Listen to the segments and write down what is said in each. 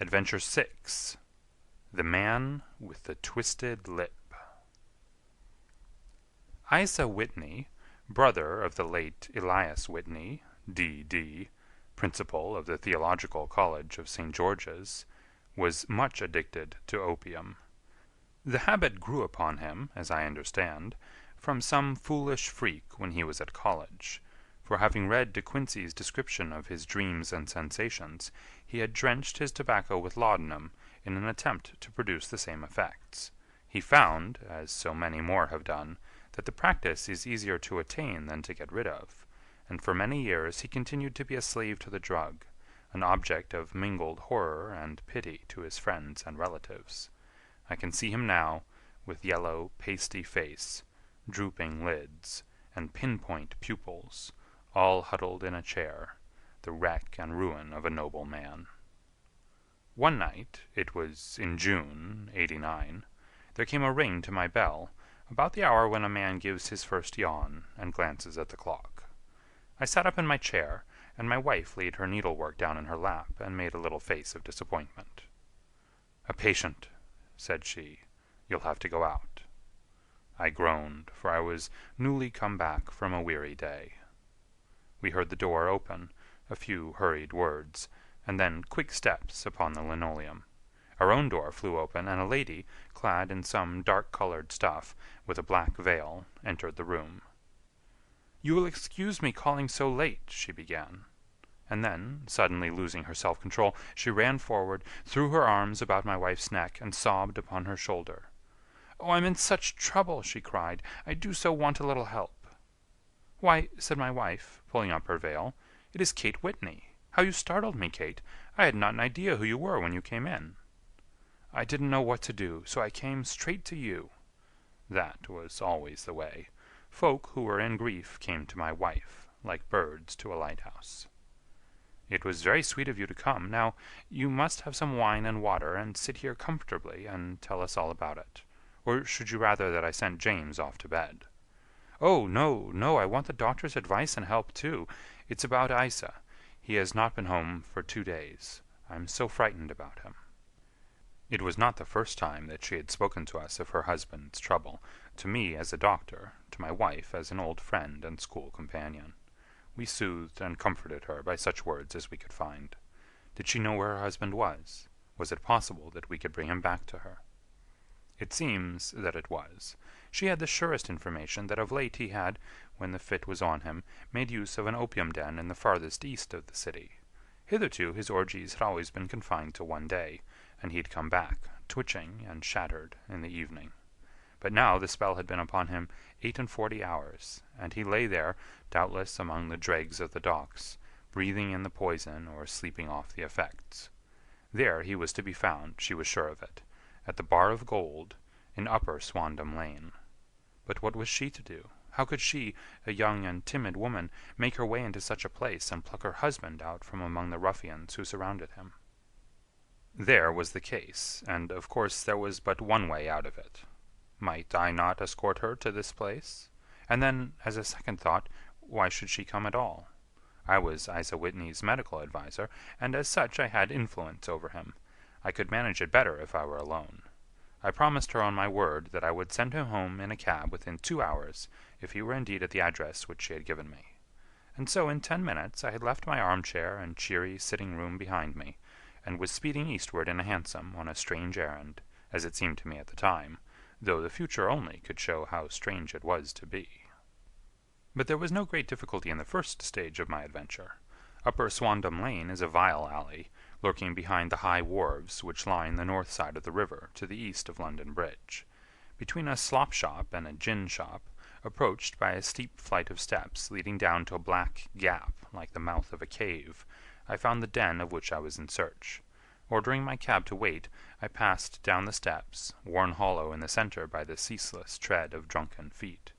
Adventure 6. The Man with the Twisted Lip. Isa Whitney, brother of the late Elias Whitney, D.D., principal of the Theological College of St. George's, was much addicted to opium. The habit grew upon him, as I understand, from some foolish freak when he was at college, for having read De Quincey's description of his dreams and sensations, he had drenched his tobacco with laudanum in an attempt to produce the same effects. He found, as so many more have done, that the practice is easier to attain than to get rid of, and for many years he continued to be a slave to the drug, an object of mingled horror and pity to his friends and relatives. I can see him now, with yellow, pasty face, drooping lids, and pinpoint pupils, all huddled in a chair, the wreck and ruin of a noble man. One night, it was in June, '89, there came a ring to my bell, about the hour when a man gives his first yawn and glances at the clock. I sat up in my chair, and my wife laid her needlework down in her lap and made a little face of disappointment. "A patient," said she. "You'll have to go out." I groaned, for I was newly come back from a weary day. We heard the door open, a few hurried words, and then quick steps upon the linoleum. Our own door flew open, and a lady, clad in some dark-colored stuff, with a black veil, entered the room. "You will excuse me calling so late," she began. And then, suddenly losing her self-control, she ran forward, threw her arms about my wife's neck, and sobbed upon her shoulder. "Oh, I'm in such trouble," she cried. "I do so want a little help." "Why," said my wife, pulling up her veil, "it is Kate Whitney. How you startled me, Kate. I had not an idea who you were when you came in." "I didn't know what to do, so I came straight to you." That was always the way. Folk who were in grief came to my wife, like birds to a lighthouse. "It was very sweet of you to come. Now, you must have some wine and water, and sit here comfortably and tell us all about it. Or should you rather that I sent James off to bed?" "Oh, no, no, I want the doctor's advice and help, too. It's about Isa. He has not been home for 2 days. I'm so frightened about him." It was not the first time that she had spoken to us of her husband's trouble, to me as a doctor, to my wife as an old friend and school companion. We soothed and comforted her by such words as we could find. Did she know where her husband was? Was it possible that we could bring him back to her? It seems that it was. She had the surest information that of late he had, when the fit was on him, made use of an opium den in the farthest east of the city. Hitherto his orgies had always been confined to one day, and he had come back, twitching and shattered, in the evening. But now the spell had been upon him 48 hours, and he lay there, doubtless among the dregs of the docks, breathing in the poison or sleeping off the effects. There he was to be found, she was sure of it, at the Bar of Gold, in Upper Swandam Lane. But what was she to do? How could she, a young and timid woman, make her way into such a place and pluck her husband out from among the ruffians who surrounded him? There was the case, and of course there was but one way out of it. Might I not escort her to this place? And then, as a second thought, why should she come at all? I was Isa Whitney's medical adviser, and as such I had influence over him. I could manage it better if I were alone. I promised her on my word that I would send him home in a cab within 2 hours if he were indeed at the address which she had given me. And so in 10 minutes I had left my armchair and cheery sitting-room behind me, and was speeding eastward in a hansom on a strange errand, as it seemed to me at the time, though the future only could show how strange it was to be. But there was no great difficulty in the first stage of my adventure. Upper Swandam Lane is a vile alley, lurking behind the high wharves which line the north side of the river to the east of London Bridge. Between a slop-shop and a gin-shop, approached by a steep flight of steps leading down to a black gap like the mouth of a cave, I found the den of which I was in search. Ordering my cab to wait, I passed down the steps, worn hollow in the center by the ceaseless tread of drunken feet,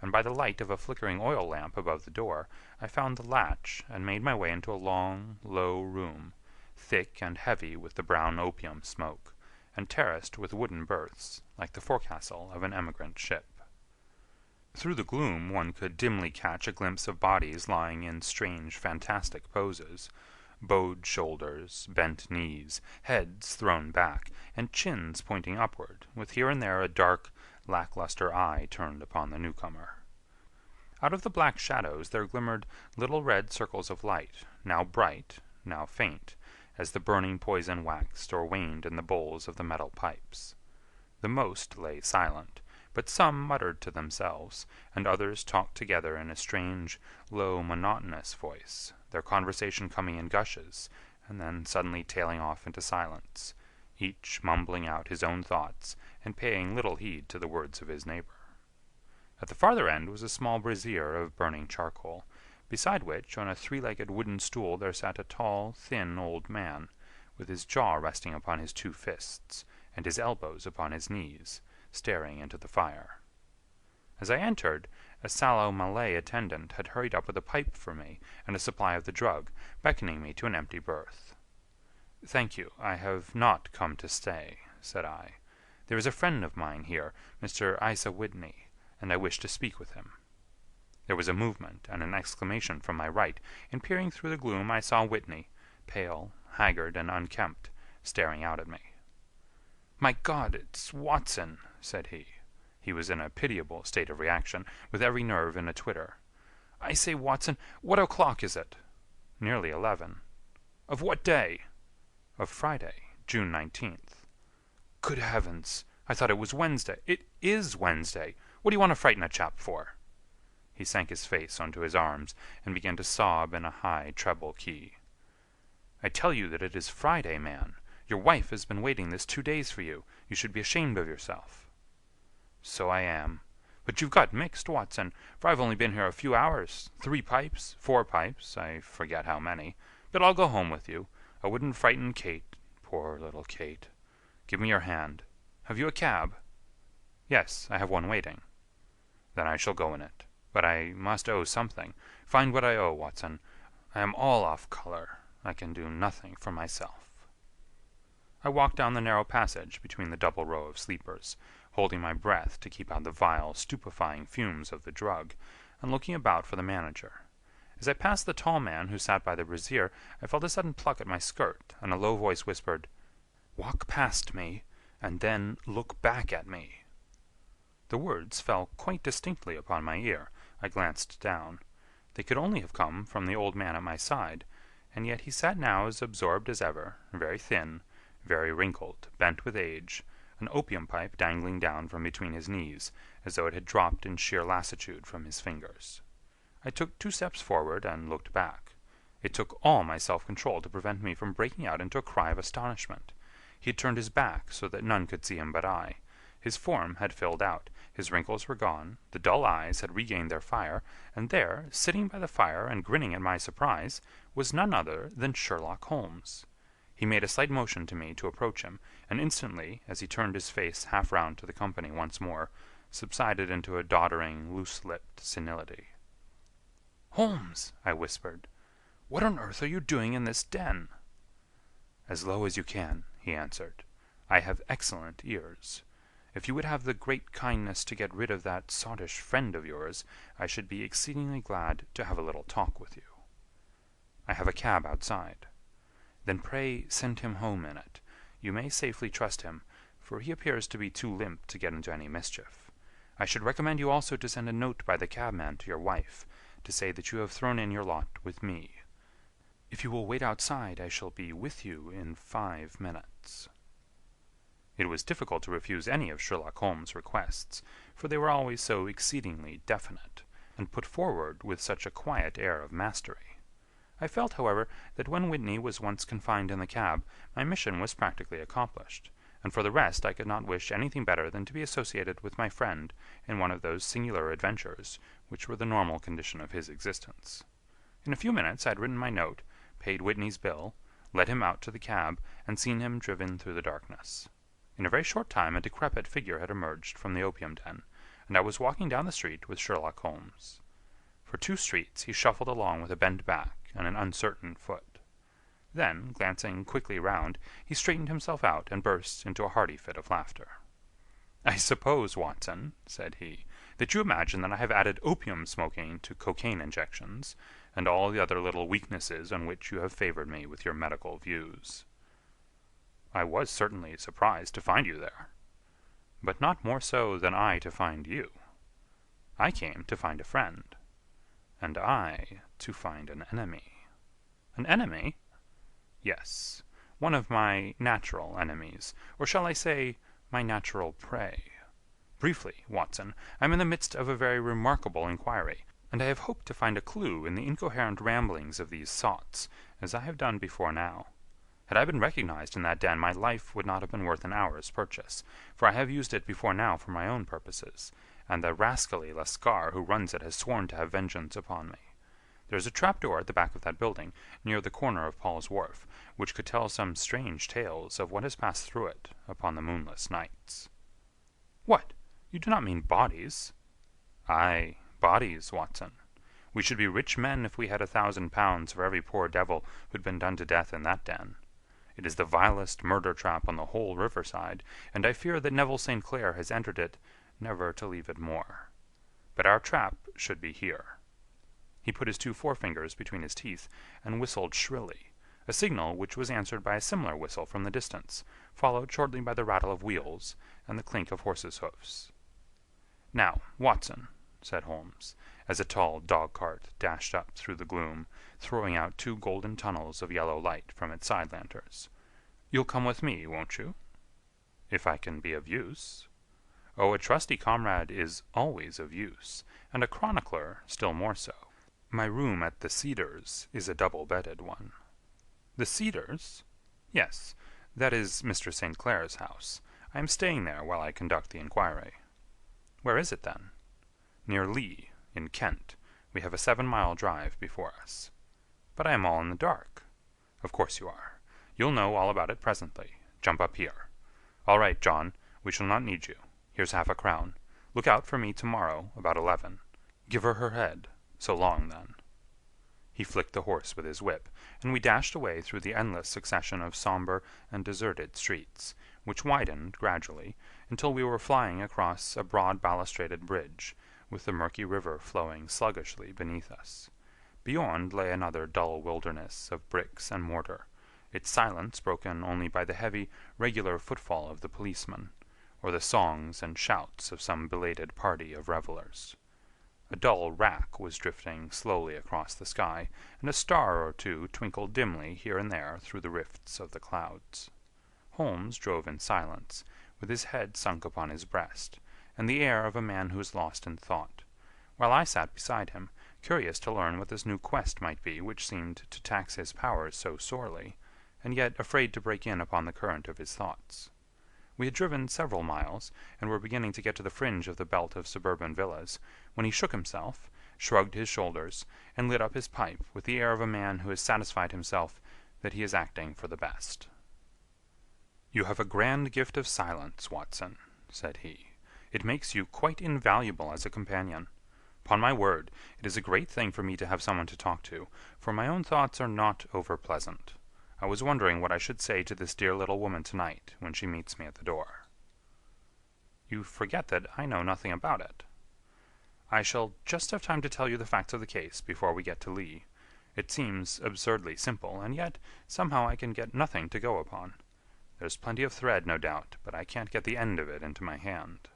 and by the light of a flickering oil lamp above the door, I found the latch and made my way into a long, low room, thick and heavy with the brown opium smoke, and terraced with wooden berths, like the forecastle of an emigrant ship. Through the gloom one could dimly catch a glimpse of bodies lying in strange, fantastic poses, bowed shoulders, bent knees, heads thrown back, and chins pointing upward, with here and there a dark, lackluster eye turned upon the newcomer. Out of the black shadows there glimmered little red circles of light, now bright, now faint, as the burning poison waxed or waned in the bowls of the metal pipes. The most lay silent, but some muttered to themselves, and others talked together in a strange, low, monotonous voice, their conversation coming in gushes, and then suddenly tailing off into silence, each mumbling out his own thoughts and paying little heed to the words of his neighbor. At the farther end was a small brazier of burning charcoal, beside which, on a three-legged wooden stool, there sat a tall, thin old man, with his jaw resting upon his two fists, and his elbows upon his knees, staring into the fire. As I entered, a sallow Malay attendant had hurried up with a pipe for me and a supply of the drug, beckoning me to an empty berth. "Thank you, I have not come to stay," said I. "There is a friend of mine here, Mr. Isa Whitney, and I wish to speak with him." There was a movement and an exclamation from my right, and peering through the gloom I saw Whitney, pale, haggard, and unkempt, staring out at me. "My God, it's Watson," said he. He was in a pitiable state of reaction, with every nerve in a twitter. "I say, Watson, what o'clock is it?" "Nearly 11." "Of what day?" "Of Friday, June 19th." "Good heavens! I thought it was Wednesday. It is Wednesday. What do you want to frighten a chap for?" He sank his face onto his arms and began to sob in a high treble key. "I tell you that it is Friday, man. Your wife has been waiting this 2 days for you. You should be ashamed of yourself." "So I am. But you've got mixed, Watson, for I've only been here a few hours. 3 pipes, 4 pipes, I forget how many. But I'll go home with you. I wouldn't frighten Kate, poor little Kate. Give me your hand. Have you a cab?" "Yes, I have one waiting." "Then I shall go in it. But I must owe something. Find what I owe, Watson. I am all off color. I can do nothing for myself." I walked down the narrow passage between the double row of sleepers, holding my breath to keep out the vile, stupefying fumes of the drug, and looking about for the manager. As I passed the tall man who sat by the brazier, I felt a sudden pluck at my skirt, and a low voice whispered, "Walk past me, and then look back at me." The words fell quite distinctly upon my ear. I glanced down. They could only have come from the old man at my side, and yet he sat now as absorbed as ever, very thin, very wrinkled, bent with age, an opium pipe dangling down from between his knees, as though it had dropped in sheer lassitude from his fingers. I took 2 steps forward and looked back. It took all my self-control to prevent me from breaking out into a cry of astonishment. He had turned his back so that none could see him but I. His form had filled out, his wrinkles were gone, the dull eyes had regained their fire, and there, sitting by the fire and grinning at my surprise, was none other than Sherlock Holmes. He made a slight motion to me to approach him, and instantly, as he turned his face half round to the company once more, subsided into a doddering, loose-lipped senility. "Holmes," I whispered, "what on earth are you doing in this den?" "As low as you can," he answered. "I have excellent ears. If you would have the great kindness to get rid of that sottish friend of yours, I should be exceedingly glad to have a little talk with you." "I have a cab outside." "Then pray send him home in it. You may safely trust him, for he appears to be too limp to get into any mischief. I should recommend you also to send a note by the cabman to your wife, to say that you have thrown in your lot with me. If you will wait outside, I shall be with you in 5 minutes." It was difficult to refuse any of Sherlock Holmes' requests, for they were always so exceedingly definite, and put forward with such a quiet air of mastery. I felt, however, that when Whitney was once confined in the cab, my mission was practically accomplished, and for the rest I could not wish anything better than to be associated with my friend in one of those singular adventures which were the normal condition of his existence. In a few minutes I had written my note, paid Whitney's bill, led him out to the cab, and seen him driven through the darkness. In a very short time a decrepit figure had emerged from the opium den, and I was walking down the street with Sherlock Holmes. For 2 streets he shuffled along with a bent back and an uncertain foot. Then, glancing quickly round, he straightened himself out and burst into a hearty fit of laughter. "I suppose, Watson," said he, "that you imagine that I have added opium smoking to cocaine injections, and all the other little weaknesses on which you have favored me with your medical views. I was certainly surprised to find you there, but not more so than I to find you. I came to find a friend, and I to find an enemy. An enemy? Yes, one of my natural enemies, or shall I say, my natural prey. Briefly, Watson, I am in the midst of a very remarkable inquiry, and I have hoped to find a clue in the incoherent ramblings of these sots, as I have done before now. Had I been recognized in that den, my life would not have been worth an hour's purchase, for I have used it before now for my own purposes, and the rascally Lascar who runs it has sworn to have vengeance upon me. There is a trapdoor at the back of that building, near the corner of Paul's Wharf, which could tell some strange tales of what has passed through it upon the moonless nights. What? You do not mean bodies? Ay, bodies, Watson. We should be rich men if we had £1,000 for every poor devil who had been done to death in that den. It is the vilest murder trap on the whole riverside, and I fear that Neville St. Clair has entered it never to leave it more. But our trap should be here. He put his two forefingers between his teeth and whistled shrilly, a signal which was answered by a similar whistle from the distance, followed shortly by the rattle of wheels and the clink of horses' hoofs. "Now, Watson," said Holmes, as a tall dog-cart dashed up through the gloom, throwing out two golden tunnels of yellow light from its side lanterns, "you'll come with me, won't you?" "If I can be of use." "Oh, a trusty comrade is always of use, and a chronicler still more so. My room at the Cedars is a double-bedded one." "The Cedars?" "Yes, that is Mr. St. Clair's house. I am staying there while I conduct the inquiry." "Where is it, then?" "Near Lee, in Kent. We have a 7-mile drive before us." "But I am all in the dark." "Of course you are. You'll know all about it presently. Jump up here. All right, John, we shall not need you. Here's half-a-crown. Look out for me tomorrow about 11. Give her head. So long, then." He flicked the horse with his whip, and we dashed away through the endless succession of somber and deserted streets, which widened gradually until we were flying across a broad balustraded bridge, with the murky river flowing sluggishly beneath us. Beyond lay another dull wilderness of bricks and mortar, its silence broken only by the heavy, regular footfall of the policeman, or the songs and shouts of some belated party of revellers. A dull wrack was drifting slowly across the sky, and a star or two twinkled dimly here and there through the rifts of the clouds. Holmes drove in silence, with his head sunk upon his breast, and the air of a man who is lost in thought, while I sat beside him, curious to learn what this new quest might be which seemed to tax his powers so sorely, and yet afraid to break in upon the current of his thoughts. We had driven several miles, and were beginning to get to the fringe of the belt of suburban villas, when he shook himself, shrugged his shoulders, and lit up his pipe with the air of a man who has satisfied himself that he is acting for the best. "You have a grand gift of silence, Watson," said he. "It makes you quite invaluable as a companion. Upon my word, it is a great thing for me to have someone to talk to, for my own thoughts are not over-pleasant. I was wondering what I should say to this dear little woman tonight when she meets me at the door." "You forget that I know nothing about it." "I shall just have time to tell you the facts of the case before we get to Lee. It seems absurdly simple, and yet somehow I can get nothing to go upon. There's plenty of thread, no doubt, but I can't get the end of it into my hand.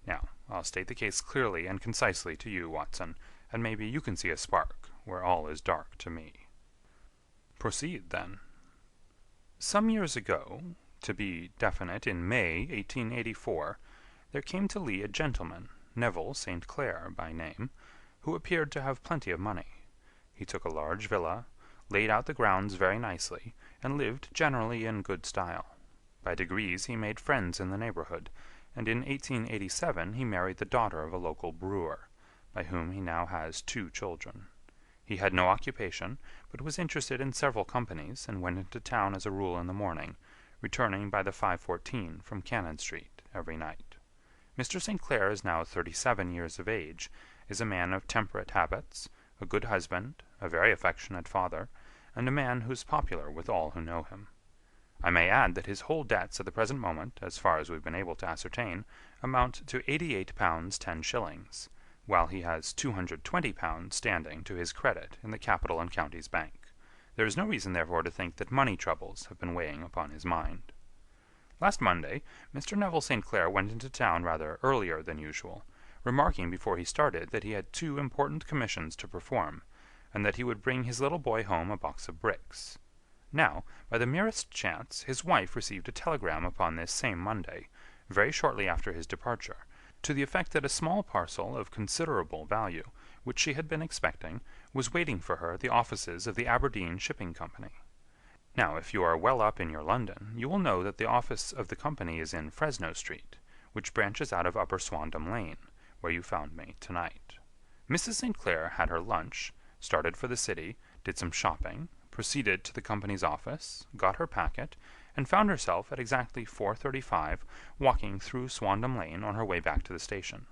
Now, I'll state the case clearly and concisely to you, Watson, and maybe you can see a spark where all is dark to me." "Proceed, then." Some years ago, to be definite, in May, 1884, there came to Lee a gentleman, Neville St. Clair by name, who appeared to have plenty of money. He took a large villa, laid out the grounds very nicely, and lived generally in good style. By degrees he made friends in the neighborhood, and in 1887 he married the daughter of a local brewer, by whom he now has 2 children. He had no occupation, but was interested in several companies, and went into town as a rule in the morning, returning by the 5:14 from Cannon Street every night. Mr. St. Clair is now 37 years of age, is a man of temperate habits, a good husband, a very affectionate father, and a man who's popular with all who know him. I may add that his whole debts at the present moment, as far as we've been able to ascertain, amount to £88 10 shillings, while he has £220 standing to his credit in the Capital and Counties Bank. There is no reason, therefore, to think that money troubles have been weighing upon his mind. Last Monday, Mr. Neville St. Clair went into town rather earlier than usual, remarking before he started that he had 2 important commissions to perform, and that he would bring his little boy home a box of bricks. Now, by the merest chance, his wife received a telegram upon this same Monday, very shortly after his departure, to the effect that a small parcel of considerable value, which she had been expecting, was waiting for her at the offices of the Aberdeen Shipping Company. Now, if you are well up in your London, you will know that the office of the company is in Fresno Street, which branches out of Upper Swandam Lane, where you found me tonight. Mrs. St. Clair had her lunch, started for the city, did some shopping, proceeded to the company's office, got her packet, and found herself at exactly 4:35 walking through Swandam Lane on her way back to the station.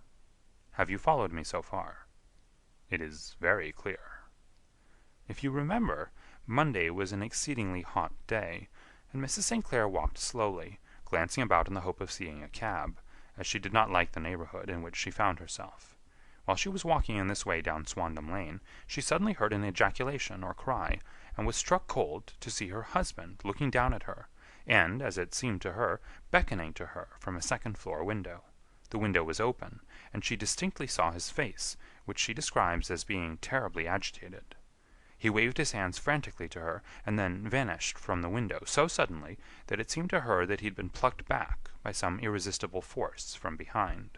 Have you followed me so far? It is very clear. If you remember, Monday was an exceedingly hot day, and Mrs. St. Clair walked slowly, glancing about in the hope of seeing a cab, as she did not like the neighborhood in which she found herself. While she was walking in this way down Swandam Lane, she suddenly heard an ejaculation or cry, and was struck cold to see her husband looking down at her, and, as it seemed to her, beckoning to her from a second-floor window. The window was open, and she distinctly saw his face, which she describes as being terribly agitated. He waved his hands frantically to her, and then vanished from the window so suddenly that it seemed to her that he had been plucked back by some irresistible force from behind.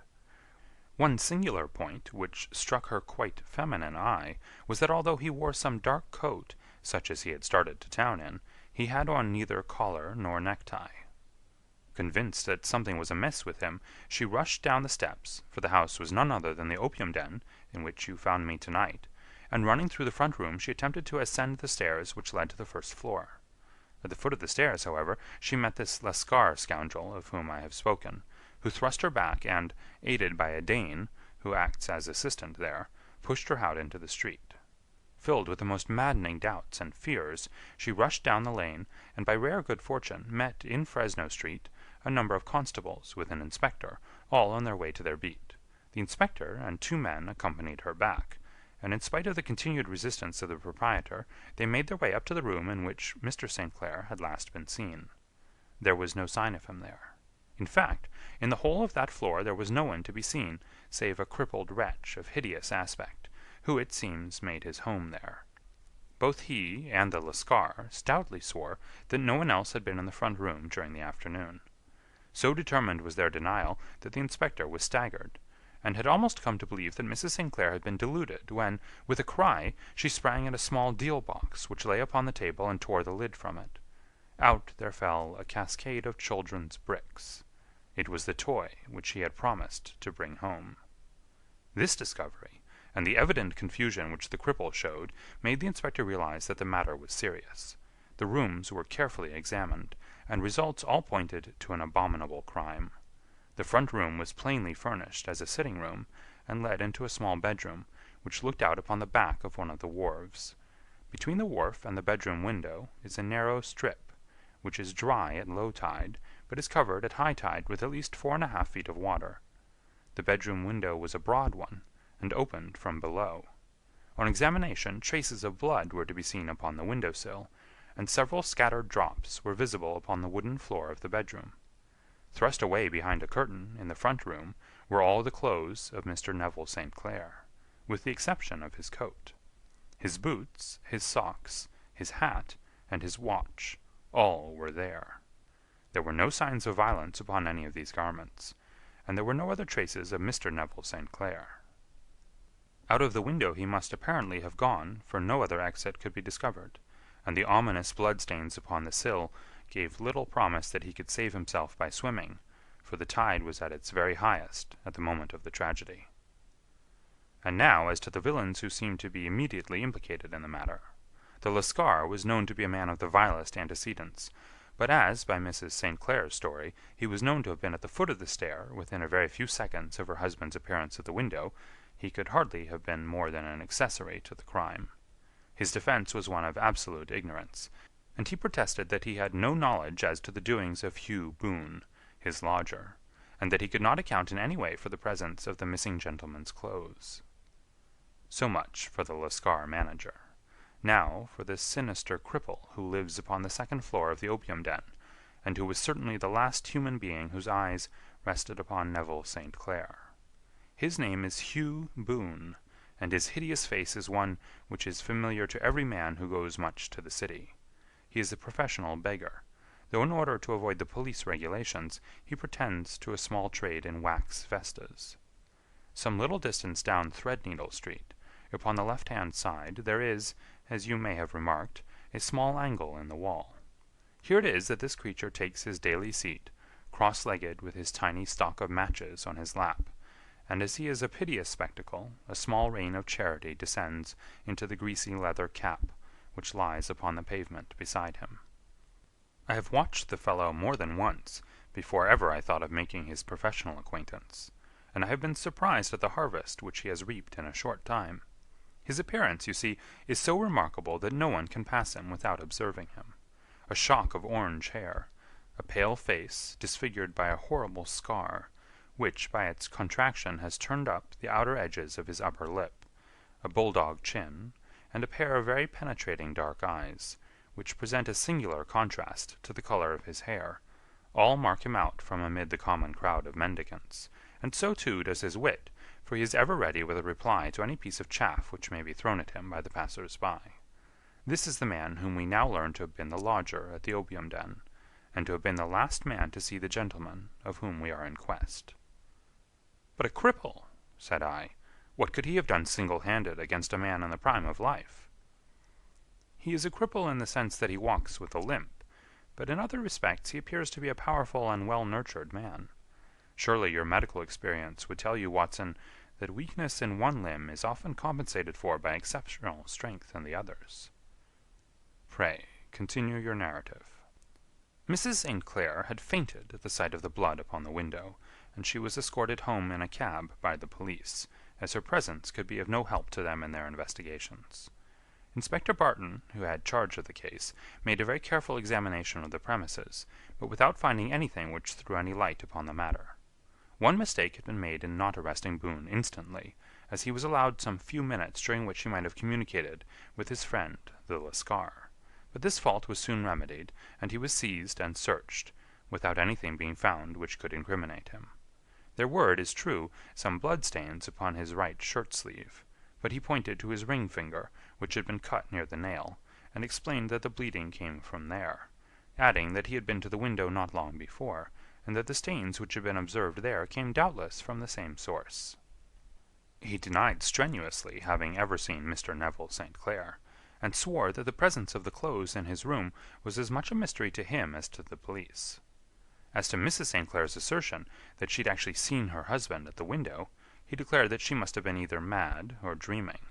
One singular point, which struck her quite feminine eye, was that although he wore some dark coat, such as he had started to town in, he had on neither collar nor necktie. Convinced that something was amiss with him, she rushed down the steps, for the house was none other than the opium den in which you found me tonight, and running through the front room she attempted to ascend the stairs which led to the first floor. At the foot of the stairs, however, she met this Lascar scoundrel of whom I have spoken, who thrust her back and, aided by a Dane, who acts as assistant there, pushed her out into the street. Filled with the most maddening doubts and fears, she rushed down the lane, and by rare good fortune met in Fresno Street a number of constables with an inspector, all on their way to their beat. The inspector and 2 men accompanied her back, and in spite of the continued resistance of the proprietor, they made their way up to the room in which Mr. St. Clair had last been seen. There was no sign of him there. In fact, in the whole of that floor there was no one to be seen, save a crippled wretch of hideous aspect, who, it seems, made his home there. Both he and the Lascar stoutly swore that no one else had been in the front room during the afternoon. So determined was their denial that the inspector was staggered, and had almost come to believe that Mrs. St. Clair had been deluded, when, with a cry, she sprang at a small deal-box which lay upon the table and tore the lid from it. Out there fell a cascade of children's bricks. It was the toy which he had promised to bring home. This discovery, and the evident confusion which the cripple showed, made the inspector realize that the matter was serious. The rooms were carefully examined, and results all pointed to an abominable crime. The front room was plainly furnished as a sitting-room, and led into a small bedroom, which looked out upon the back of one of the wharves. Between the wharf and the bedroom window is a narrow strip, which is dry at low tide, but is covered at high tide with at least 4½ feet of water. The bedroom window was a broad one, and opened from below. On examination, traces of blood were to be seen upon the window-sill, and several scattered drops were visible upon the wooden floor of the bedroom. Thrust away behind a curtain, in the front room, were all the clothes of Mr. Neville St. Clair, with the exception of his coat. His boots, his socks, his hat, and his watch, all were there. There were no signs of violence upon any of these garments, and there were no other traces of Mr. Neville St. Clair. Out of the window he must apparently have gone, for no other exit could be discovered, and the ominous bloodstains upon the sill gave little promise that he could save himself by swimming, for the tide was at its very highest at the moment of the tragedy. And now as to the villains who seemed to be immediately implicated in the matter. The Lascar was known to be a man of the vilest antecedents, but as, by Mrs. St. Clair's story, he was known to have been at the foot of the stair within a very few seconds of her husband's appearance at the window, he could hardly have been more than an accessory to the crime. His defense was one of absolute ignorance, and he protested that he had no knowledge as to the doings of Hugh Boone, his lodger, and that he could not account in any way for the presence of the missing gentleman's clothes. So much for the Lascar manager. Now for this sinister cripple who lives upon the second floor of the opium den, and who was certainly the last human being whose eyes rested upon Neville St. Clair. His name is Hugh Boone, and his hideous face is one which is familiar to every man who goes much to the city. He is a professional beggar, though in order to avoid the police regulations, he pretends to a small trade in wax vestas. Some little distance down Threadneedle Street, upon the left-hand side, there is, as you may have remarked, a small angle in the wall. Here it is that this creature takes his daily seat, cross-legged with his tiny stock of matches on his lap, and as he is a piteous spectacle, a small rain of charity descends into the greasy leather cap which lies upon the pavement beside him. I have watched the fellow more than once before ever I thought of making his professional acquaintance, and I have been surprised at the harvest which he has reaped in a short time. His appearance, you see, is so remarkable that no one can pass him without observing him. A shock of orange hair, a pale face disfigured by a horrible scar, which by its contraction has turned up the outer edges of his upper lip, a bulldog chin, and a pair of very penetrating dark eyes, which present a singular contrast to the color of his hair, all mark him out from amid the common crowd of mendicants, and so too does his wit, for he is ever ready with a reply to any piece of chaff which may be thrown at him by the passers-by. This is the man whom we now learn to have been the lodger at the opium den, and to have been the last man to see the gentleman of whom we are in quest. But a cripple, said I, what could he have done single-handed against a man in the prime of life? He is a cripple in the sense that he walks with a limp, but in other respects he appears to be a powerful and well-nurtured man. Surely your medical experience would tell you, Watson, that weakness in one limb is often compensated for by exceptional strength in the others. Pray, continue your narrative. Mrs. St. Clair had fainted at the sight of the blood upon the window, and she was escorted home in a cab by the police, as her presence could be of no help to them in their investigations. Inspector Barton, who had charge of the case, made a very careful examination of the premises, but without finding anything which threw any light upon the matter. One mistake had been made in not arresting Boone instantly, as he was allowed some few minutes during which he might have communicated with his friend the Lascar. But this fault was soon remedied, and he was seized and searched, without anything being found which could incriminate him. There were, it is true, some blood-stains upon his right shirt-sleeve, but he pointed to his ring finger, which had been cut near the nail, and explained that the bleeding came from there, adding that he had been to the window not long before, and that the stains which had been observed there came doubtless from the same source. He denied strenuously having ever seen Mr. Neville St. Clair, and swore that the presence of the clothes in his room was as much a mystery to him as to the police. As to Mrs. St. Clair's assertion that she had actually seen her husband at the window, he declared that she must have been either mad or dreaming.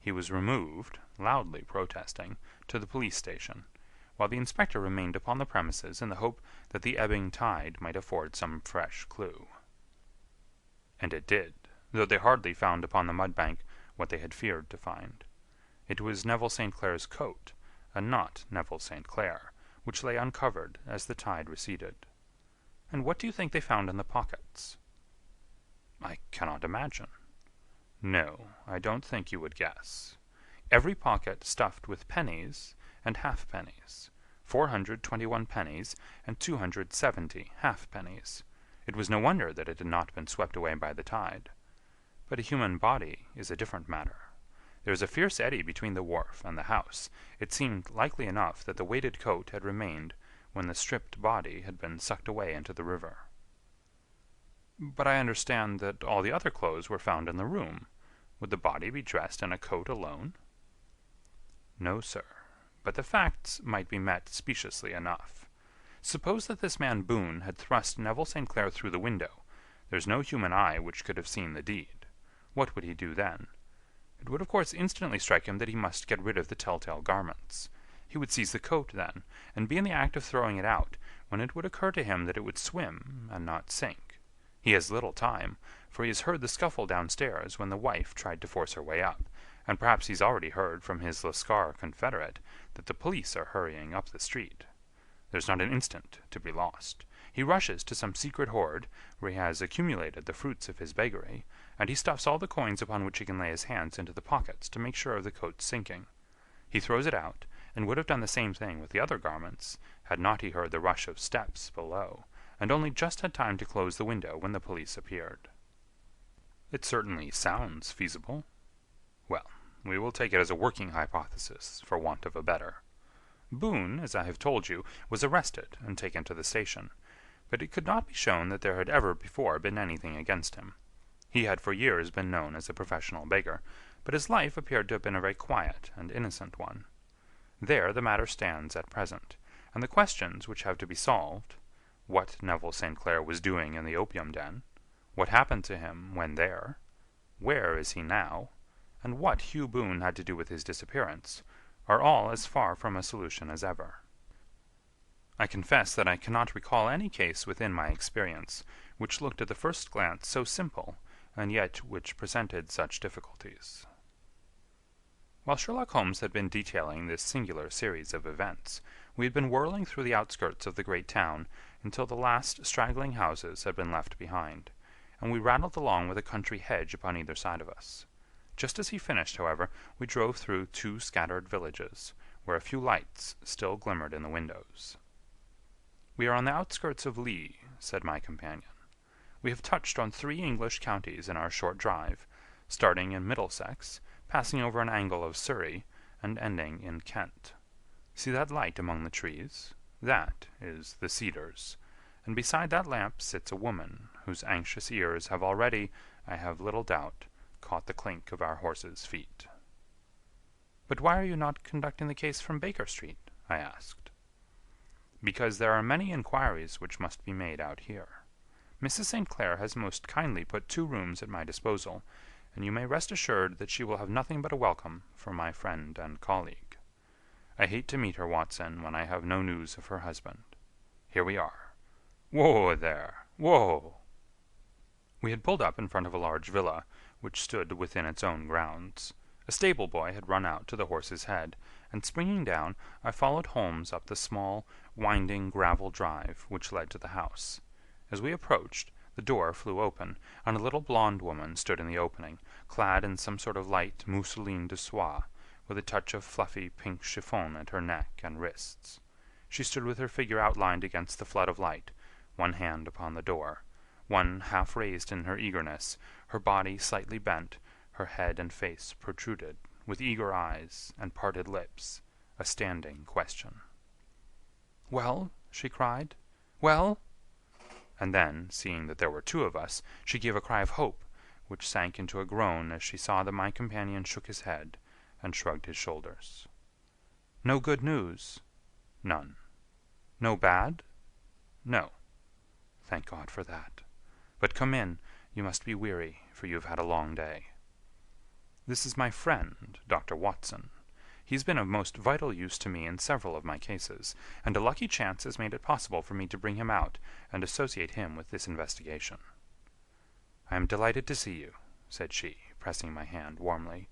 He was removed, loudly protesting, to the police station, while the inspector remained upon the premises in the hope that the ebbing tide might afford some fresh clue. And it did, though they hardly found upon the mud-bank what they had feared to find. It was Neville St. Clair's coat, and not Neville St. Clair, which lay uncovered as the tide receded. And what do you think they found in the pockets? I cannot imagine. No, I don't think you would guess. Every pocket stuffed with pennies and halfpennies, 421 pennies and 270 halfpennies. It was no wonder that it had not been swept away by the tide. But a human body is a different matter. There was a fierce eddy between the wharf and the house. It seemed likely enough that the weighted coat had remained when the stripped body had been sucked away into the river. But I understand that all the other clothes were found in the room. Would the body be dressed in a coat alone? No, sir, but the facts might be met speciously enough. Suppose that this man Boone had thrust Neville St. Clair through the window. There's no human eye which could have seen the deed. What would he do then? It would of course instantly strike him that he must get rid of the telltale garments. He would seize the coat then, and be in the act of throwing it out, when it would occur to him that it would swim and not sink. He has little time, for he has heard the scuffle downstairs when the wife tried to force her way up, and perhaps he's already heard from his Lascar confederate that the police are hurrying up the street. There's not an instant to be lost. He rushes to some secret hoard, where he has accumulated the fruits of his beggary, and he stuffs all the coins upon which he can lay his hands into the pockets to make sure of the coat's sinking. He throws it out, and would have done the same thing with the other garments, had not he heard the rush of steps below, and only just had time to close the window when the police appeared. It certainly sounds feasible. Well, we will take it as a working hypothesis, for want of a better. Boone, as I have told you, was arrested and taken to the station, but it could not be shown that there had ever before been anything against him. He had for years been known as a professional beggar, but his life appeared to have been a very quiet and innocent one. There the matter stands at present, and the questions which have to be solved, what Neville St. Clair was doing in the opium den, what happened to him when there, where is he now, and what Hugh Boone had to do with his disappearance, are all as far from a solution as ever. I confess that I cannot recall any case within my experience which looked at the first glance so simple, and yet which presented such difficulties. While Sherlock Holmes had been detailing this singular series of events, we had been whirling through the outskirts of the great town until the last straggling houses had been left behind, and we rattled along with a country hedge upon either side of us. Just as he finished, however, we drove through 2 scattered villages, where a few lights still glimmered in the windows. "We are on the outskirts of Lee," said my companion. "We have touched on 3 English counties in our short drive, starting in Middlesex, passing over an angle of Surrey, and ending in Kent. See that light among the trees? That is the Cedars, and beside that lamp sits a woman whose anxious ears have already, I have little doubt, caught the clink of our horses' feet." "But why are you not conducting the case from Baker Street?" I asked. "Because there are many inquiries which must be made out here. Mrs. St. Clair has most kindly put 2 rooms at my disposal, and you may rest assured that she will have nothing but a welcome from my friend and colleague. I hate to meet her, Watson, when I have no news of her husband. Here we are. Whoa there! Whoa!" We had pulled up in front of a large villa, which stood within its own grounds. A stable boy had run out to the horse's head, and springing down, I followed Holmes up the small, winding gravel drive which led to the house. As we approached, the door flew open, and a little blonde woman stood in the opening, clad in some sort of light mousseline de soie, with a touch of fluffy pink chiffon at her neck and wrists. She stood with her figure outlined against the flood of light, one hand upon the door, one half raised in her eagerness, her body slightly bent, her head and face protruded, with eager eyes and parted lips, a standing question. "Well?" she cried. "Well?" And then, seeing that there were 2 of us, she gave a cry of hope, which sank into a groan as she saw that my companion shook his head and shrugged his shoulders. "No good news?" "None." "No bad?" "No." "Thank God for that. But come in, you must be weary, for you have had a long day." "This is my friend, Dr. Watson. He's been of most vital use to me in several of my cases, and a lucky chance has made it possible for me to bring him out and associate him with this investigation." "I am delighted to see you," said she, pressing my hand warmly.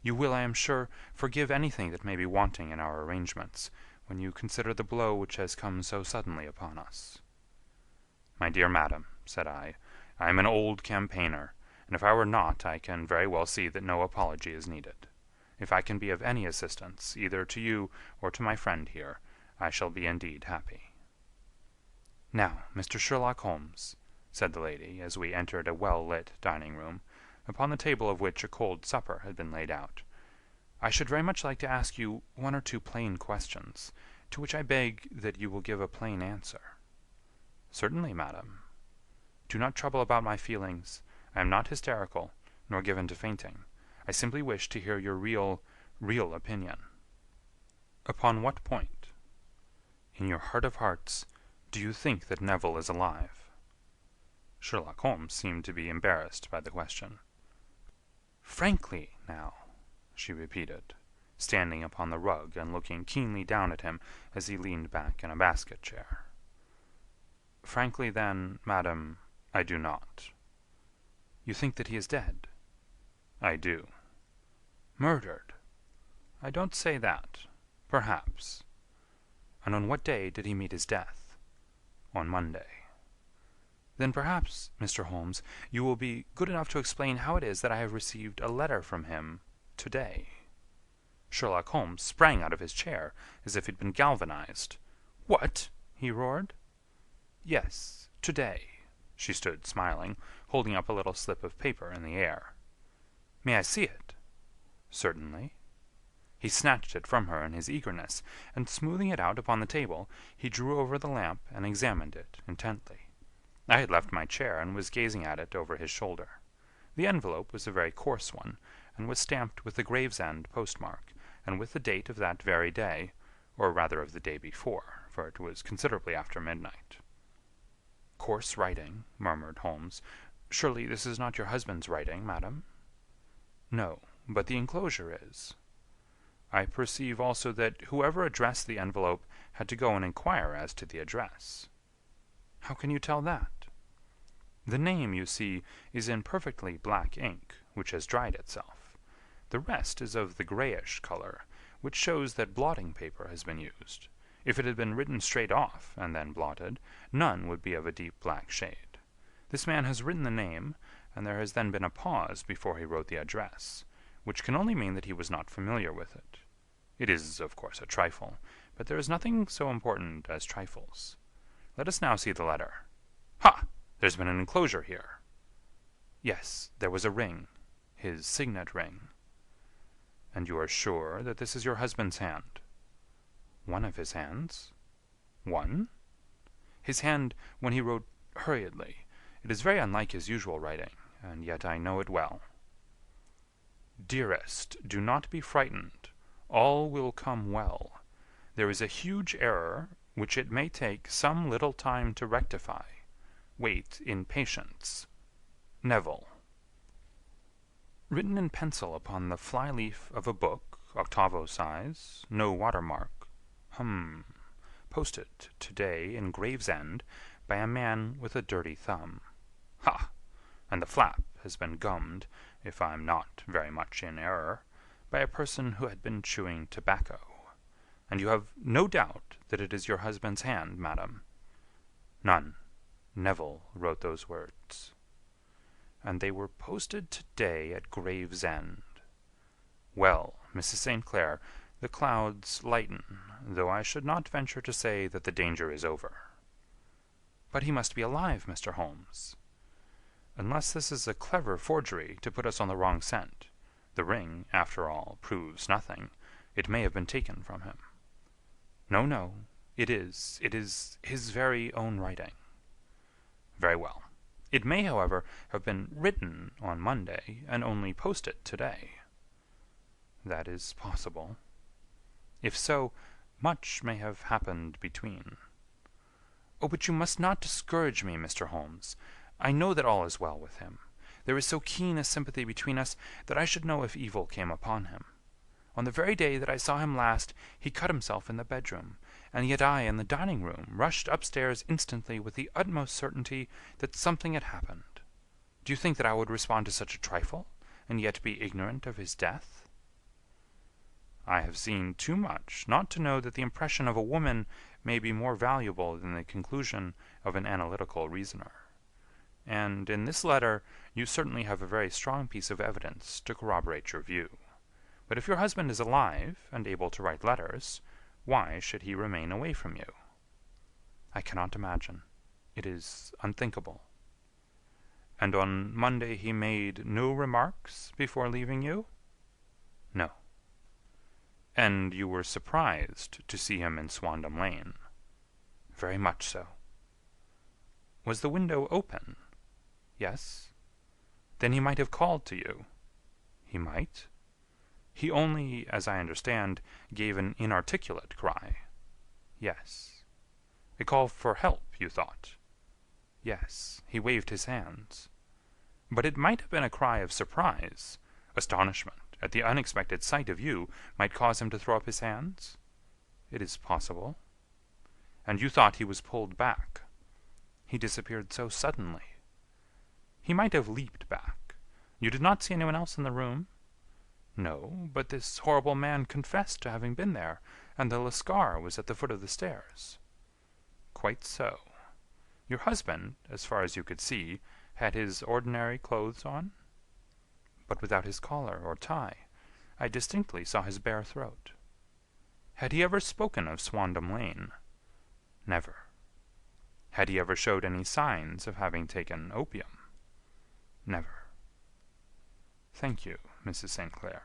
"You will, I am sure, forgive anything that may be wanting in our arrangements, when you consider the blow which has come so suddenly upon us." "My dear madam," said I am an old campaigner, and if I were not I can very well see that no apology is needed. If I can be of any assistance, either to you or to my friend here, I shall be indeed happy." "Now, Mr. Sherlock Holmes," said the lady, as we entered a well-lit dining-room, upon the table of which a cold supper had been laid out, "I should very much like to ask you 1 or 2 plain questions, to which I beg that you will give a plain answer." "Certainly, madam." "Do not trouble about my feelings. I am not hysterical, nor given to fainting. I simply wish to hear your real opinion." "Upon what point?" "In your heart of hearts, do you think that Neville is alive?" Sherlock Holmes seemed to be embarrassed by the question. "Frankly, now," she repeated, standing upon the rug and looking keenly down at him as he leaned back in a basket chair. "Frankly, then, madam, I do not." "You think that he is dead?" "I do." "Murdered?" "I don't say that. Perhaps." And on what day did he meet his death? On Monday. Then perhaps, Mr. Holmes, you will be good enough to explain how it is that I have received a letter from him today." Sherlock Holmes sprang out of his chair as if he'd been galvanized. "What?" he roared. "Yes, today." She stood smiling, holding up a little slip of paper in the air. "May I see it?" "Certainly." He snatched it from her in his eagerness, and smoothing it out upon the table, he drew over the lamp and examined it intently. I had left my chair and was gazing at it over his shoulder. The envelope was a very coarse one, and was stamped with the Gravesend postmark, and with the date of that very day, or rather of the day before, for it was considerably after midnight. "Coarse writing," murmured Holmes. "Surely this is not your husband's writing, madam?" "No, but the enclosure is." "I perceive also that whoever addressed the envelope had to go and inquire as to the address." "How can you tell that?" "The name, you see, is in perfectly black ink, which has dried itself. The rest is of the grayish color, which shows that blotting paper has been used. If it had been written straight off, and then blotted, none would be of a deep black shade. This man has written the name, and there has then been a pause before he wrote the address, which can only mean that he was not familiar with it. It is, of course, a trifle, but there is nothing so important as trifles. Let us now see the letter. Ha! There's been an enclosure here." "Yes, there was a ring, his signet ring." "And you are sure that this is your husband's hand?" "One of his hands." "One?" "His hand when he wrote hurriedly. It is very unlike his usual writing, and yet I know it well." "Dearest, do not be frightened. All will come well. There is a huge error which it may take some little time to rectify. Wait in patience. Neville." Written in pencil upon the fly-leaf of a book, octavo size, no watermark. Posted today in Gravesend by a man with a dirty thumb. Ha! And the flap has been gummed, if I'm not very much in error, by a person who had been chewing tobacco. And you have no doubt that it is your husband's hand, madam?" "None. Neville wrote those words." "And they were posted today at Gravesend. Well, Mrs. St. Clair, the clouds lighten, though I should not venture to say that the danger is over." "But he must be alive, Mr. Holmes." "Unless this is a clever forgery to put us on the wrong scent. The ring, after all, proves nothing. It may have been taken from him." "No, no. It is his very own writing." "Very well. It may, however, have been written on Monday, and only posted today." "That is possible." "If so, much may have happened between." "Oh, but you must not discourage me, Mr. Holmes. I know that all is well with him. There is so keen a sympathy between us that I should know if evil came upon him. On the very day that I saw him last, he cut himself in the bedroom, and yet I, in the dining-room, rushed upstairs instantly with the utmost certainty that something had happened. Do you think that I would respond to such a trifle, and yet be ignorant of his death?" "I have seen too much not to know that the impression of a woman may be more valuable than the conclusion of an analytical reasoner. And in this letter you certainly have a very strong piece of evidence to corroborate your view. But if your husband is alive and able to write letters, why should he remain away from you?" "I cannot imagine. It is unthinkable." "And on Monday he made no remarks before leaving you?" "No." "And you were surprised to see him in Swandam Lane?" "Very much so." "Was the window open?" "Yes." "Then he might have called to you?" "He might." "He only, as I understand, gave an inarticulate cry?" "Yes." "A call for help, you thought?" "Yes. He waved his hands." "But it might have been a cry of surprise. Astonishment at the unexpected sight of you might cause him to throw up his hands?" "It is possible." "And you thought he was pulled back?" "He disappeared so suddenly." "He might have leaped back. You did not see anyone else in the room?" "No, but this horrible man confessed to having been there, and the Lascar was at the foot of the stairs." "Quite so. Your husband, as far as you could see, had his ordinary clothes on?" "But without his collar or tie. I distinctly saw his bare throat." "Had he ever spoken of Swandam Lane?" "Never." "Had he ever showed any signs of having taken opium?" "Never." "Thank you, Mrs. St. Clair.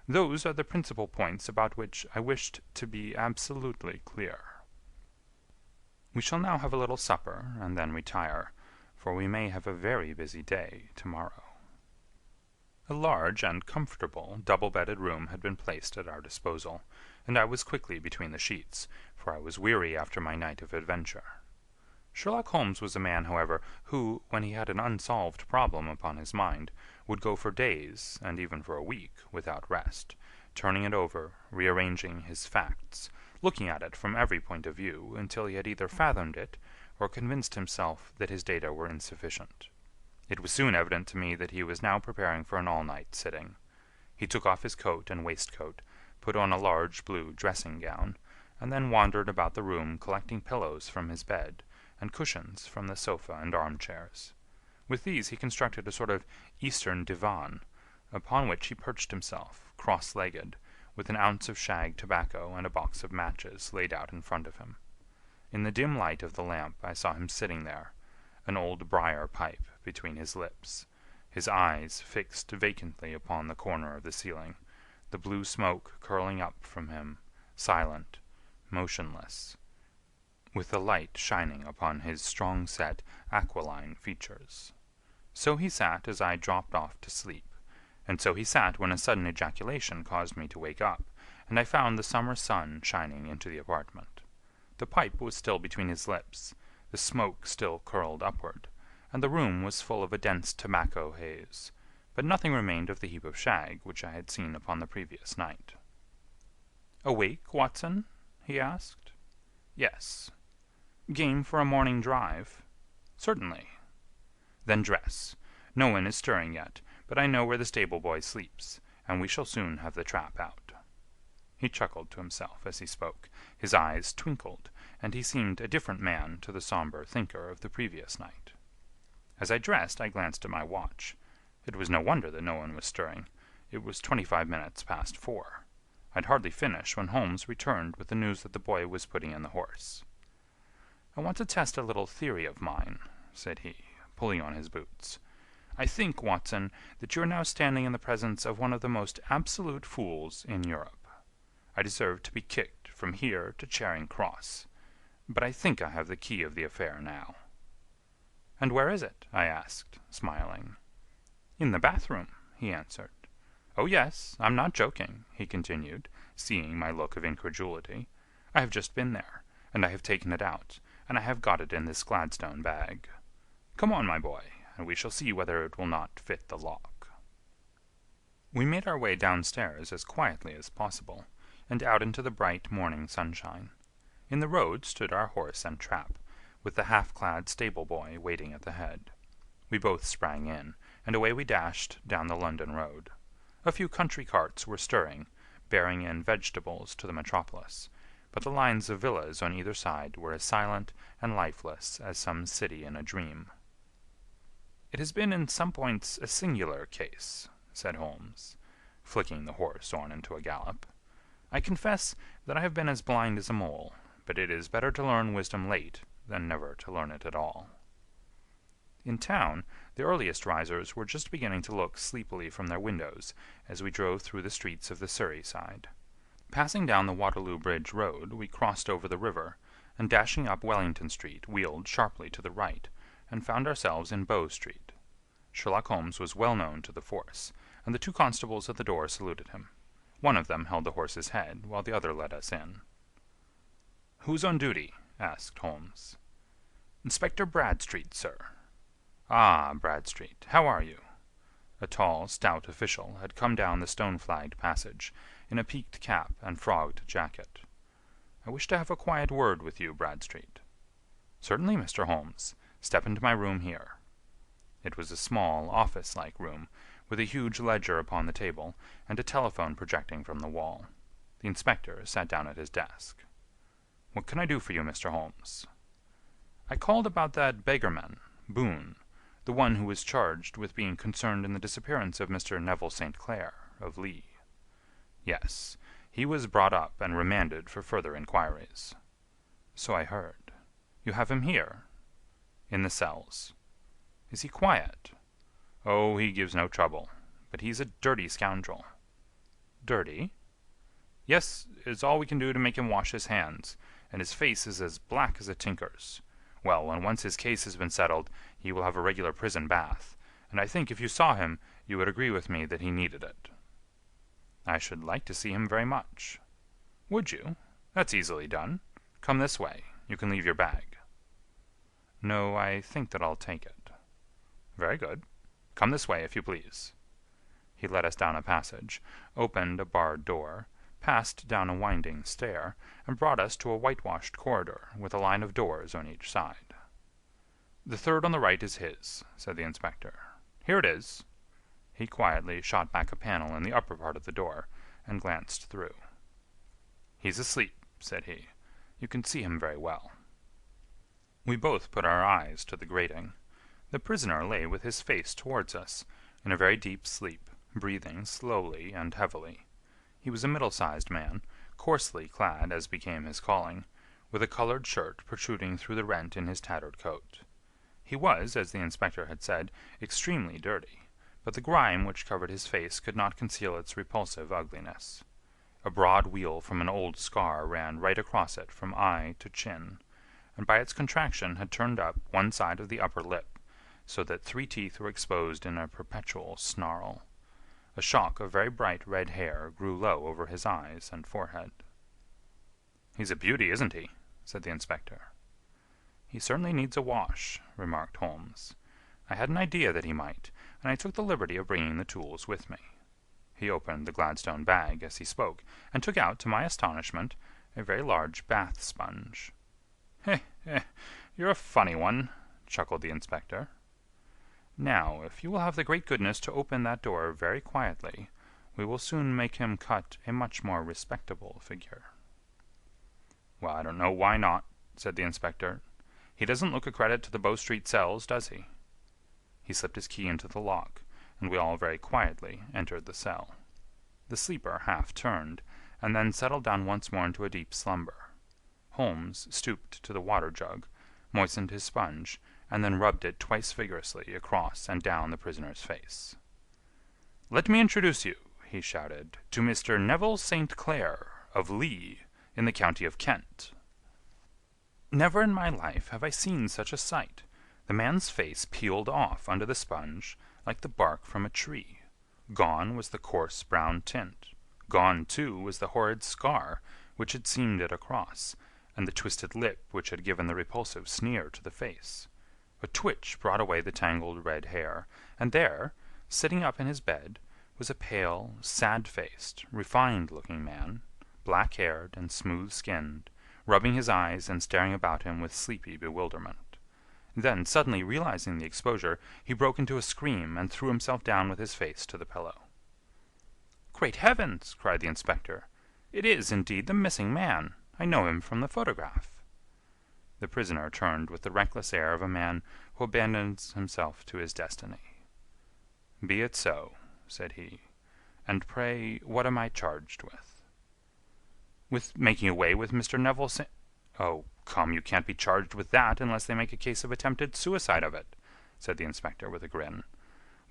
Those are the principal points about which I wished to be absolutely clear. We shall now have a little supper and then retire, for we may have a very busy day tomorrow." A large and comfortable double-bedded room had been placed at our disposal, and I was quickly between the sheets, for I was weary after my night of adventure. Sherlock Holmes was a man, however, who, when he had an unsolved problem upon his mind, would go for days, and even for a week, without rest, turning it over, rearranging his facts, looking at it from every point of view until he had either fathomed it or convinced himself that his data were insufficient. It was soon evident to me that he was now preparing for an all-night sitting. He took off his coat and waistcoat, put on a large blue dressing-gown, and then wandered about the room collecting pillows from his bed and cushions from the sofa and armchairs. With these he constructed a sort of Eastern divan, upon which he perched himself, cross-legged, with an ounce of shag tobacco and a box of matches laid out in front of him. In the dim light of the lamp I saw him sitting there, an old briar pipe between his lips, his eyes fixed vacantly upon the corner of the ceiling, the blue smoke curling up from him, silent, motionless, with the light shining upon his strong-set, aquiline features. So he sat as I dropped off to sleep, and so he sat when a sudden ejaculation caused me to wake up, and I found the summer sun shining into the apartment. The pipe was still between his lips, the smoke still curled upward, and the room was full of a dense tobacco haze, but nothing remained of the heap of shag which I had seen upon the previous night. "Awake, Watson?" he asked. "Yes." "Game for a morning drive?" "Certainly." "Then dress. No one is stirring yet, but I know where the stable-boy sleeps, and we shall soon have the trap out." He chuckled to himself as he spoke, his eyes twinkled, and he seemed a different man to the sombre thinker of the previous night. As I dressed I glanced at my watch. It was no wonder that no one was stirring. It was 25 minutes past 4. I'd hardly finished when Holmes returned with the news that the boy was putting in the horse. "I want to test a little theory of mine," said he, pulling on his boots. "I think, Watson, that you are now standing in the presence of one of the most absolute fools in Europe. I deserve to be kicked from here to Charing Cross, but I think I have the key of the affair now." "And where is it?" I asked, smiling. "In the bathroom," he answered. "Oh, yes, I'm not joking," he continued, seeing my look of incredulity. "I have just been there, and I have taken it out, and I have got it in this Gladstone bag. Come on, my boy, and we shall see whether it will not fit the lock." We made our way downstairs as quietly as possible, and out into the bright morning sunshine. In the road stood our horse and trap, with the half-clad stable-boy waiting at the head. We both sprang in, and away we dashed down the London road. A few country carts were stirring, bearing in vegetables to the metropolis, but the lines of villas on either side were as silent and lifeless as some city in a dream. "It has been in some points a singular case," said Holmes, flicking the horse on into a gallop. "I confess that I have been as blind as a mole, but it is better to learn wisdom late than never to learn it at all." In town, the earliest risers were just beginning to look sleepily from their windows as we drove through the streets of the Surrey side. Passing down the Waterloo Bridge Road, we crossed over the river, and dashing up Wellington Street wheeled sharply to the right, and found ourselves in Bow Street. Sherlock Holmes was well known to the force, and the two constables at the door saluted him. One of them held the horse's head, while the other led us in. "Who's on duty?" asked Holmes. "Inspector Bradstreet, sir." "Ah, Bradstreet, how are you?" A tall, stout official had come down the stone-flagged passage, in a peaked cap and frogged jacket. "I wish to have a quiet word with you, Bradstreet." "Certainly, Mr. Holmes. Step into my room here." It was a small, office-like room, with a huge ledger upon the table, and a telephone projecting from the wall. The inspector sat down at his desk. "What can I do for you, Mr. Holmes?" "I called about that beggarman, Boone, the one who was charged with being concerned in the disappearance of Mr. Neville St. Clair, of Lee." "Yes, he was brought up and remanded for further inquiries." "So I heard. You have him here?" "In the cells." "Is he quiet?" "Oh, he gives no trouble. But he's a dirty scoundrel." "Dirty?" "Yes, it's all we can do to make him wash his hands, and his face is as black as a tinker's. Well, when once his case has been settled, he will have a regular prison bath, and I think if you saw him you would agree with me that he needed it." "I should like to see him very much." "Would you? That's easily done. Come this way. You can leave your bag." "No, I think that I'll take it." "Very good. Come this way, if you please." He led us down a passage, opened a barred door, passed down a winding stair, and brought us to a whitewashed corridor with a line of doors on each side. "The third on the right is his," said the inspector. "Here it is." He quietly shot back a panel in the upper part of the door, and glanced through. "He's asleep," said he. "You can see him very well." We both put our eyes to the grating. The prisoner lay with his face towards us, in a very deep sleep, breathing slowly and heavily. He was a middle-sized man, coarsely clad as became his calling, with a colored shirt protruding through the rent in his tattered coat. He was, as the inspector had said, extremely dirty, but the grime which covered his face could not conceal its repulsive ugliness. A broad weal from an old scar ran right across it from eye to chin, and by its contraction had turned up one side of the upper lip, so that 3 teeth were exposed in a perpetual snarl. A shock of very bright red hair grew low over his eyes and forehead. "He's a beauty, isn't he?" said the inspector. "He certainly needs a wash," remarked Holmes. "I had an idea that he might, and I took the liberty of bringing the tools with me." He opened the Gladstone bag as he spoke, and took out, to my astonishment, a very large bath sponge. You're a funny one," chuckled the inspector. "Now, if you will have the great goodness to open that door very quietly, we will soon make him cut a much more respectable figure." "Well, I don't know why not," said the inspector. "He doesn't look a credit to the Bow Street cells, does he?" He slipped his key into the lock, and we all very quietly entered the cell. The sleeper half turned, and then settled down once more into a deep slumber. Holmes stooped to the water-jug, moistened his sponge, and then rubbed it twice vigorously across and down the prisoner's face. "Let me introduce you," he shouted, "to Mr. Neville St. Clair, of Lee, in the county of Kent." Never in my life have I seen such a sight. The man's face peeled off under the sponge like the bark from a tree. Gone was the coarse brown tint. Gone, too, was the horrid scar which had seamed it across, and the twisted lip which had given the repulsive sneer to the face. A twitch brought away the tangled red hair, and there, sitting up in his bed, was a pale, sad-faced, refined-looking man, black-haired and smooth-skinned, rubbing his eyes and staring about him with sleepy bewilderment. Then, suddenly realizing the exposure, he broke into a scream and threw himself down with his face to the pillow. "Great heavens!" cried the inspector. "It is, indeed, the missing man. I know him from the photograph." The prisoner turned with the reckless air of a man who abandons himself to his destiny. "Be it so," said he. "And pray, what am I charged with?" "With making away with Mr. Neville St—" "Oh, come, you can't be charged with that unless they make a case of attempted suicide of it," said the inspector with a grin.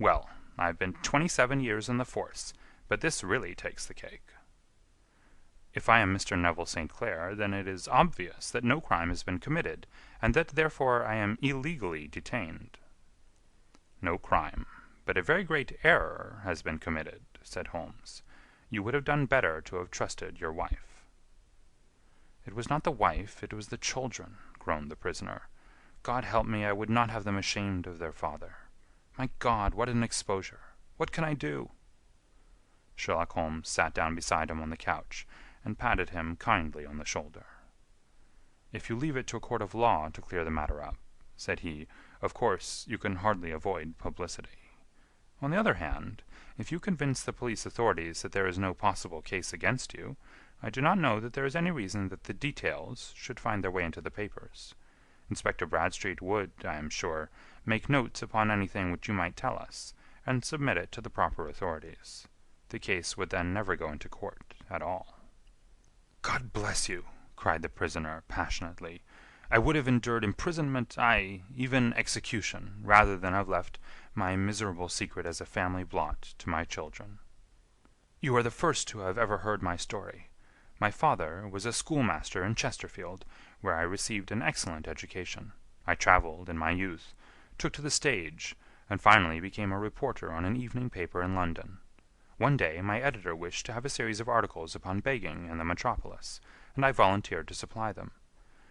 "Well, I've been 27 years in the force, but this really takes the cake." "If I am Mr. Neville St. Clair, then it is obvious that no crime has been committed, and that therefore I am illegally detained." "No crime, but a very great error has been committed," said Holmes. "You would have done better to have trusted your wife." "It was not the wife, it was the children," groaned the prisoner. "God help me, I would not have them ashamed of their father. My God, what an exposure! What can I do?" Sherlock Holmes sat down beside him on the couch, and patted him kindly on the shoulder. "If you leave it to a court of law to clear the matter up," said he, "of course you can hardly avoid publicity. On the other hand, if you convince the police authorities that there is no possible case against you, I do not know that there is any reason that the details should find their way into the papers. Inspector Bradstreet would, I am sure, make notes upon anything which you might tell us, and submit it to the proper authorities. The case would then never go into court at all." "God bless you!" cried the prisoner, passionately. "I would have endured imprisonment, aye, even execution, rather than have left my miserable secret as a family blot to my children. You are the first who have ever heard my story. My father was a schoolmaster in Chesterfield, where I received an excellent education. I travelled in my youth, took to the stage, and finally became a reporter on an evening paper in London. One day my editor wished to have a series of articles upon begging in the metropolis, and I volunteered to supply them.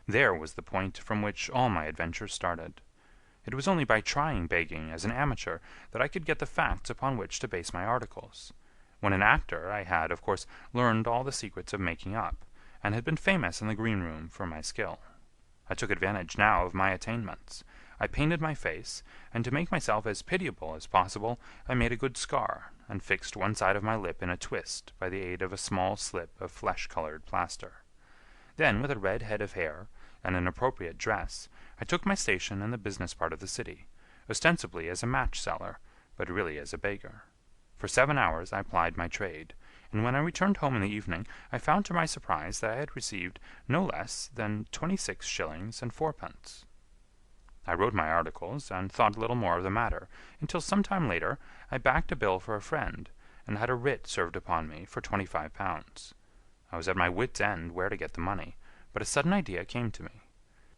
There was the point from which all my adventures started. It was only by trying begging as an amateur that I could get the facts upon which to base my articles. When an actor, I had, of course, learned all the secrets of making up, and had been famous in the green room for my skill. I took advantage now of my attainments. I painted my face, and to make myself as pitiable as possible, I made a good scar, and fixed one side of my lip in a twist by the aid of a small slip of flesh-colored plaster. Then, with a red head of hair, and an appropriate dress, I took my station in the business part of the city, ostensibly as a match-seller, but really as a beggar. For 7 hours I plied my trade, and when I returned home in the evening I found to my surprise that I had received no less than 26 shillings and fourpence. I wrote my articles, and thought little more of the matter, until some time later I backed a bill for a friend, and had a writ served upon me for £25. I was at my wit's end where to get the money, but a sudden idea came to me.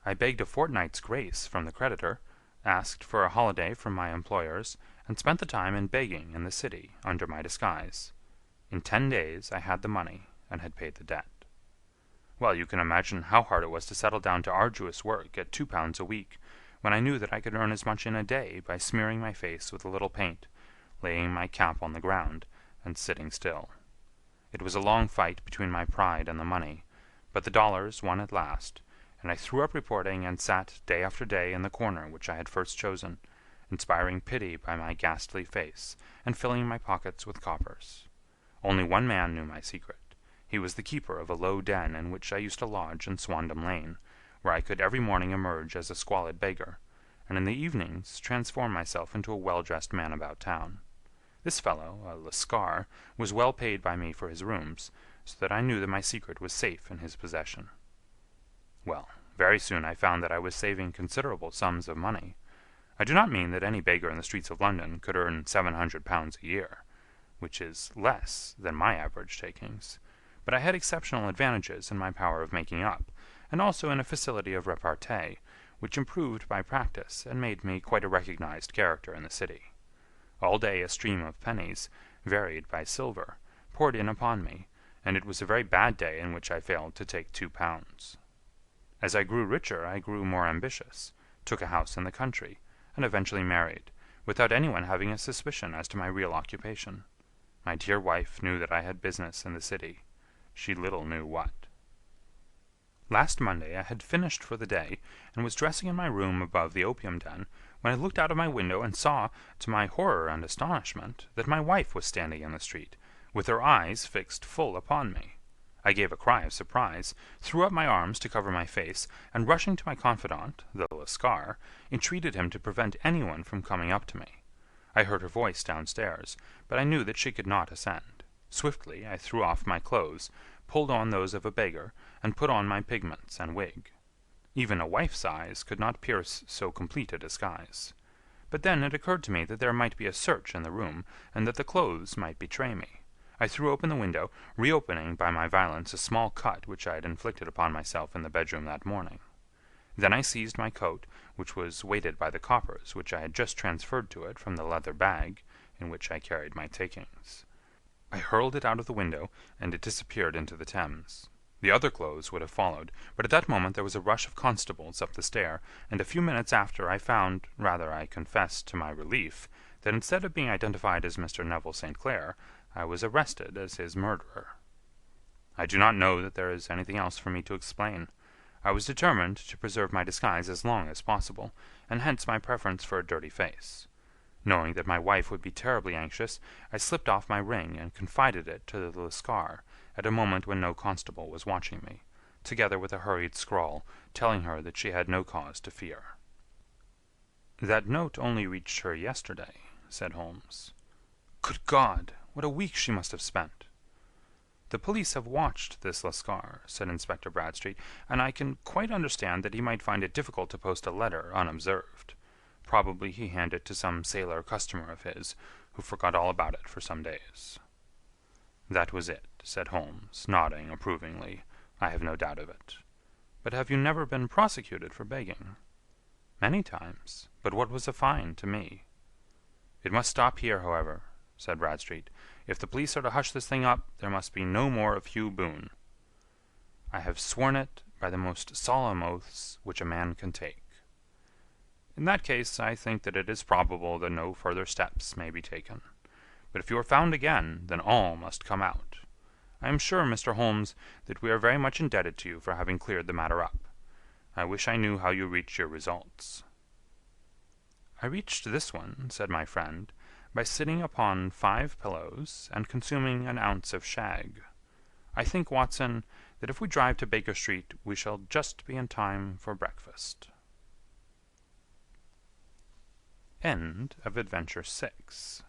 I begged a fortnight's grace from the creditor, asked for a holiday from my employers, and spent the time in begging in the city under my disguise. In 10 days I had the money, and had paid the debt. Well, you can imagine how hard it was to settle down to arduous work at £2 a week, when I knew that I could earn as much in a day by smearing my face with a little paint, laying my cap on the ground, and sitting still. It was a long fight between my pride and the money, but the dollars won at last, and I threw up reporting and sat day after day in the corner which I had first chosen, inspiring pity by my ghastly face, and filling my pockets with coppers. Only one man knew my secret. He was the keeper of a low den in which I used to lodge in Swandam Lane, where I could every morning emerge as a squalid beggar, and in the evenings transform myself into a well-dressed man about town. This fellow, a Lascar, was well paid by me for his rooms, so that I knew that my secret was safe in his possession. Well, very soon I found that I was saving considerable sums of money. I do not mean that any beggar in the streets of London could earn £700 a year, which is less than my average takings, but I had exceptional advantages in my power of making up, and also in a facility of repartee, which improved by practice and made me quite a recognized character in the city. All day a stream of pennies, varied by silver, poured in upon me, and it was a very bad day in which I failed to take £2. As I grew richer I grew more ambitious, took a house in the country, and eventually married, without anyone having a suspicion as to my real occupation. My dear wife knew that I had business in the city. She little knew what. Last Monday I had finished for the day, and was dressing in my room above the opium den, when I looked out of my window and saw, to my horror and astonishment, that my wife was standing in the street, with her eyes fixed full upon me. I gave a cry of surprise, threw up my arms to cover my face, and rushing to my confidant, the Lascar, entreated him to prevent anyone from coming up to me. I heard her voice downstairs, but I knew that she could not ascend. Swiftly I threw off my clothes, pulled on those of a beggar, and put on my pigments and wig. Even a wife's eyes could not pierce so complete a disguise. But then it occurred to me that there might be a search in the room, and that the clothes might betray me. I threw open the window, reopening by my violence a small cut which I had inflicted upon myself in the bedroom that morning. Then I seized my coat, which was weighted by the coppers which I had just transferred to it from the leather bag in which I carried my takings. I hurled it out of the window, and it disappeared into the Thames. The other clothes would have followed, but at that moment there was a rush of constables up the stair, and a few minutes after I found, rather I confess to my relief, that instead of being identified as Mr. Neville St. Clair, I was arrested as his murderer. I do not know that there is anything else for me to explain. I was determined to preserve my disguise as long as possible, and hence my preference for a dirty face. Knowing that my wife would be terribly anxious, I slipped off my ring and confided it to the Lascar, at a moment when no constable was watching me, together with a hurried scrawl telling her that she had no cause to fear. "That note only reached her yesterday," said Holmes. "Good God! What a week she must have spent!" "The police have watched this Lascar," said Inspector Bradstreet, "and I can quite understand that he might find it difficult to post a letter unobserved. Probably he handed it to some sailor customer of his, who forgot all about it for some days." "That was it," said Holmes, nodding approvingly. "I have no doubt of it. But have you never been prosecuted for begging?" "Many times. But what was a fine to me?" "It must stop here, however," said Bradstreet. "If the police are to hush this thing up, there must be no more of Hugh Boone." "I have sworn it by the most solemn oaths which a man can take." "In that case, I think that it is probable that no further steps may be taken. But if you are found again, then all must come out. I am sure, Mr. Holmes, that we are very much indebted to you for having cleared the matter up. I wish I knew how you reached your results." "I reached this one," said my friend, "by sitting upon 5 pillows and consuming an ounce of shag. I think, Watson, that if we drive to Baker Street we shall just be in time for breakfast." End of Adventure 6.